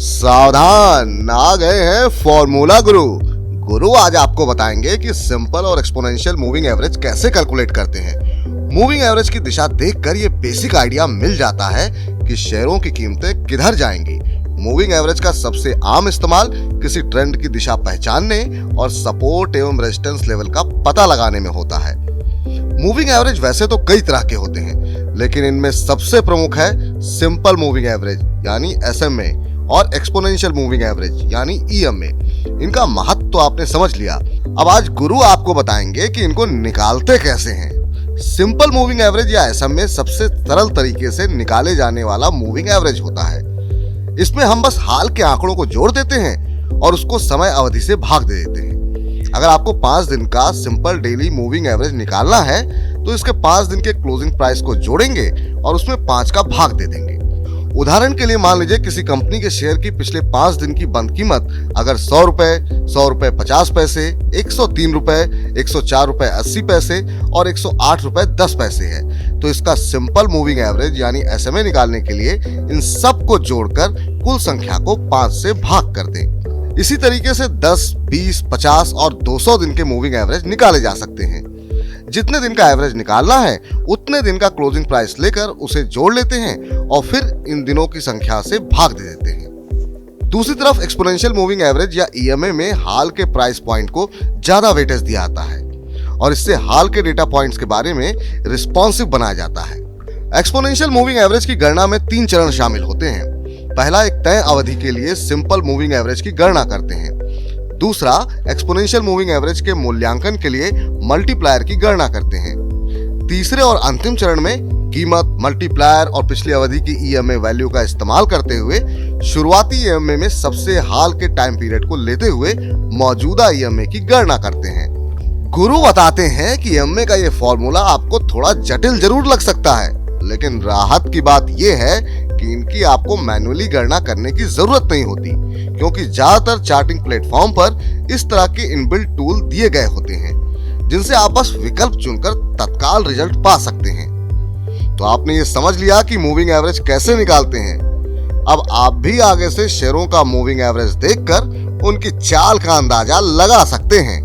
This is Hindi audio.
सावधान, आ गए हैं फॉर्मूला गुरु। गुरु आज आपको बताएंगे कि सिंपल और एक्सपोनेंशियल मूविंग एवरेज कैसे कैलकुलेट करते हैं। मूविंग एवरेज की दिशा देखकर ये बेसिक आइडिया मिल जाता है कि शेयरों की कीमतें किधर जाएंगी। मूविंग एवरेज का सबसे आम इस्तेमाल किसी ट्रेंड की दिशा पहचानने और सपोर्ट एवं रेजिस्टेंस लेवल का पता लगाने में होता है। मूविंग एवरेज वैसे तो कई तरह के होते हैं, लेकिन इनमें सबसे प्रमुख है सिंपल मूविंग एवरेज यानी SMA और एक्सपोनेंशियल मूविंग एवरेज यानी EMA। इनका महत्व तो आपने समझ लिया। अब आज गुरु आपको बताएंगे कि इनको निकालते कैसे हैं। सिंपल मूविंग एवरेज या SMA सबसे सरल तरीके से निकाले जाने वाला मूविंग एवरेज होता है। इसमें हम बस हाल के आंकड़ों को जोड़ देते हैं और उसको समय अवधि से भाग दे देते हैं। अगर आपको 5 दिन का सिंपल डेली मूविंग एवरेज निकालना है तो इसके 5 दिन के क्लोजिंग प्राइस को जोड़ेंगे और उसमें 5 का भाग दे देंगे। उदाहरण के लिए मान लीजिए किसी कंपनी के शेयर की पिछले 5 दिन की बंद कीमत अगर 100 रुपए, 100 रुपए 50 पैसे, 103 रुपए, 104 रुपए 80 पैसे और 108 रुपए 10 पैसे है, तो इसका सिंपल मूविंग एवरेज यानी SMA निकालने के लिए इन सब को जोड़कर कुल संख्या को 5 से भाग कर दें। इसी तरीके से 10, 20, 50 और 200 दिन के मूविंग एवरेज निकाले जा सकते हैं। जितने दिन का एवरेज निकालना है उतने दिन का क्लोजिंग प्राइस लेकर उसे जोड़ लेते हैं और फिर इन दिनों की संख्या से भाग दे देते हैं। दूसरी तरफ एक्सपोनेंशियल मूविंग एवरेज या EMA में हाल के प्राइस पॉइंट को ज्यादा वेटेज दिया जाता है और इससे हाल के डेटा पॉइंट्स के बारे में रिस्पॉन्सिव बनाया जाता है। एक्सपोनेंशियल मूविंग एवरेज की गणना में 3 चरण शामिल होते हैं। पहला, एक तय अवधि के लिए सिंपल मूविंग एवरेज की गणना करते हैं। दूसरा, एक्सपोनेंशियल मूविंग एवरेज के मूल्यांकन के लिए मल्टीप्लायर की गणना करते हैं। तीसरे और अंतिम चरण में कीमत, मल्टीप्लायर और पिछली अवधि की EMA वैल्यू का इस्तेमाल करते हुए शुरुआती EMA में सबसे हाल के टाइम पीरियड को लेते हुए मौजूदा EMA की गणना करते हैं। गुरु बताते हैं कि EMA का ये फॉर्मूला आपको थोड़ा जटिल जरूर लग सकता है, लेकिन राहत की बात यह है कि इनकी आपको मैन्युअली गणना करने की जरूरत नहीं होती, क्योंकि ज्यादातर चार्टिंग प्लेटफॉर्म पर इस तरह के इनबिल्ट टूल दिए गए होते हैं जिनसे आप बस विकल्प चुनकर तत्काल रिजल्ट पा सकते हैं। तो आपने ये समझ लिया कि मूविंग एवरेज कैसे निकालते हैं। अब आप भी आगे से शेयरों का मूविंग एवरेज देखकर उनकी चाल का अंदाजा लगा सकते हैं।